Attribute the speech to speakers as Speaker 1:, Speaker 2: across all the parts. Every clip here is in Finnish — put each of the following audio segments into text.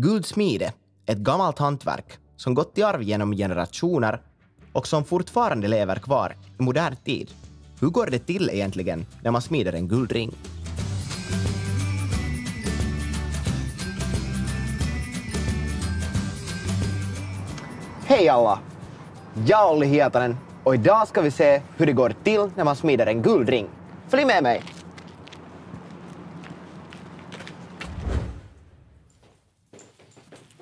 Speaker 1: Guldsmide är ett gammalt hantverk som gått i arv genom generationer och som fortfarande lever kvar i modern tid. Hur går det till egentligen när man smider en guldring? Hej alla! Jag är Olli Hietanen och idag ska vi se hur det går till när man smider en guldring. Följ med mig!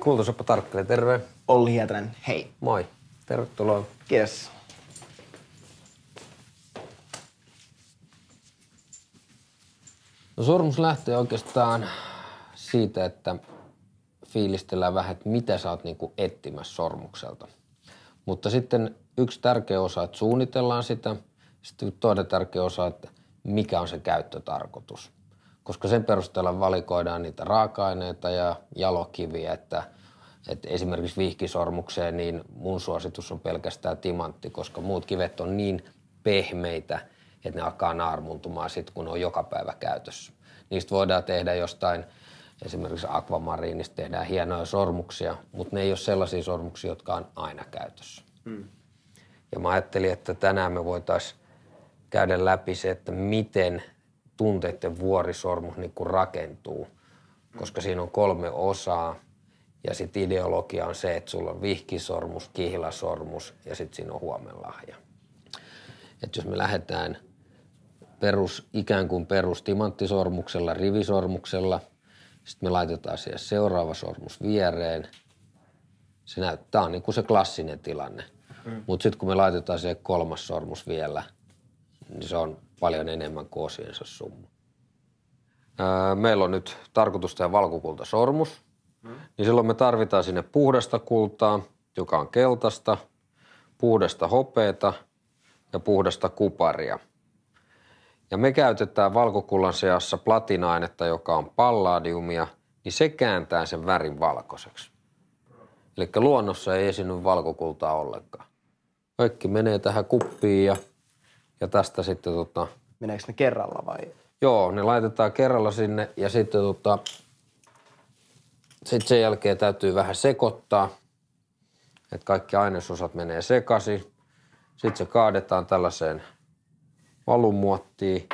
Speaker 2: Kultasoppa Tarkkinen, terve.
Speaker 1: Olli Hietanen, hei.
Speaker 2: Moi. Tervetuloa.
Speaker 1: Kiitos.
Speaker 2: No, sormus lähtee oikeastaan siitä, että fiilistellään vähän, että mitä sä oot niinku etsimässä sormukselta. Mutta sitten yksi tärkeä osa, että suunnitellaan sitä. Sitten toinen tärkeä osa, että mikä on se käyttötarkoitus. Koska sen perusteella valikoidaan niitä raaka-aineita ja jalokiviä, että esimerkiksi vihkisormukseen niin mun suositus on pelkästään timantti, koska muut kivet on niin pehmeitä, että ne alkaa naarmuntumaan sitten, kun ne on joka päivä käytössä. Niistä voidaan tehdä jostain, esimerkiksi akvamariinista tehdään hienoja sormuksia, mutta ne ei ole sellaisia sormuksia, jotka on aina käytössä. Ja mä ajattelin, että tänään me voitaisiin käydä läpi se, että miten tunteiden vuorisormus niin kuin rakentuu, koska siinä on 3 osaa. Ja sitten ideologia on se, että sulla on vihkisormus, kihlasormus ja sitten siinä on huomenlahja. Että jos me lähdetään ikään kuin timanttisormuksella, rivisormuksella, sitten me laitetaan siihen seuraava sormus viereen. Se näyttää niin kuin se klassinen tilanne. Mutta sitten kun me laitetaan siihen 3. sormus vielä, niin se on paljon enemmän kuin osiensa summa. Meillä on nyt tarkoitus tehdä valkokultasormus. Niin silloin me tarvitaan sinne puhdasta kultaa, joka on keltaista, puhdasta hopeata ja puhdasta kuparia. Ja me käytetään valkokullan seassa platina-ainetta, joka on palladiumia, niin se kääntää sen värin valkoiseksi. Eli luonnossa ei esiinny valkokultaa ollenkaan. Kaikki menee tähän kuppiin ja tästä sitten
Speaker 1: Meneekö ne kerralla vai?
Speaker 2: Joo, ne laitetaan kerralla sinne ja sitten sitten sen jälkeen täytyy vähän sekoittaa, että kaikki ainesosat menee sekaisin. Sitten se kaadetaan tällaiseen valumuottiin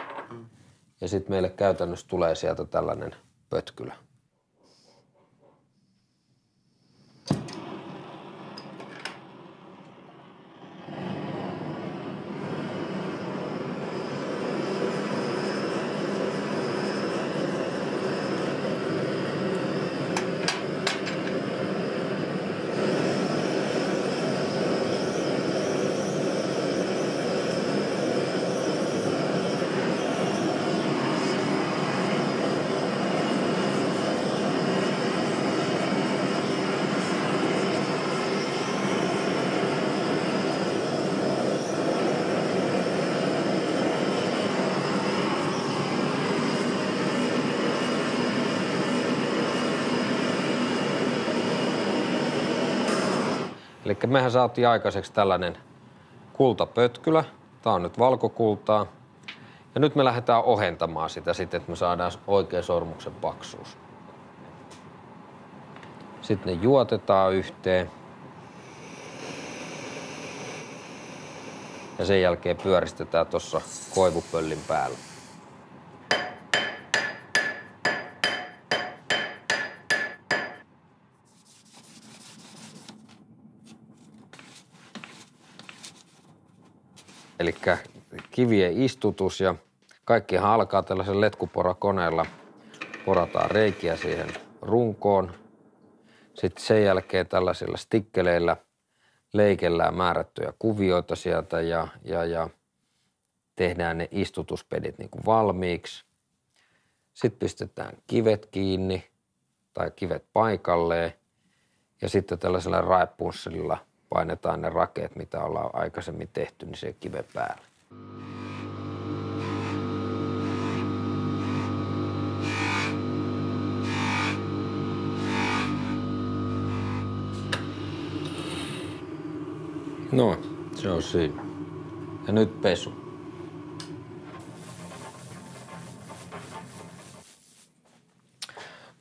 Speaker 2: ja sitten meille käytännössä tulee sieltä tällainen pötkylä. Eli mehän saatiin aikaiseksi tällainen kultapötkylä. Tää on nyt valkokultaa. Ja nyt me lähdetään ohentamaan sitä sitten, että me saadaan oikea sormuksen paksuus. Sitten ne juotetaan yhteen. Ja sen jälkeen pyöristetään tuossa koivupöllin päällä. Eli kivien istutus ja kaikkihan alkaa tällaisen letkuporakoneella. Porataan reikiä siihen runkoon. Sitten sen jälkeen tällaisilla stikkeleillä leikellään määrättyjä kuvioita sieltä ja tehdään ne istutuspedit niin kuin valmiiksi. Sitten pistetään kivet kiinni tai kivet paikalleen ja sitten tällaisella raepunsselilla painetaan ne rakeet, mitä ollaan aikaisemmin tehty, niin se kiven päälle. No, se on siinä. Ja nyt pesu.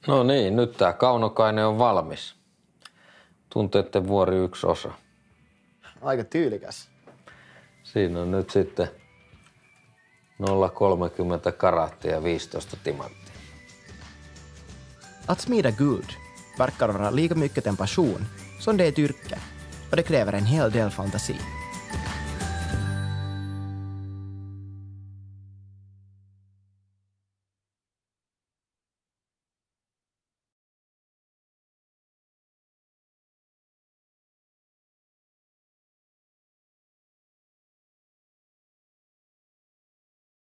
Speaker 2: No niin, nyt tää kaunokaine on valmis. Tunteiden vuori 1 osa.
Speaker 1: Aika tyylikäs.
Speaker 2: Siinä on nyt sitten 0,30 karattia 15 timanttia.
Speaker 1: Att smida guld verkar vara lika mycket en passion som det är ett yrke och det kräver en hel del fantasi.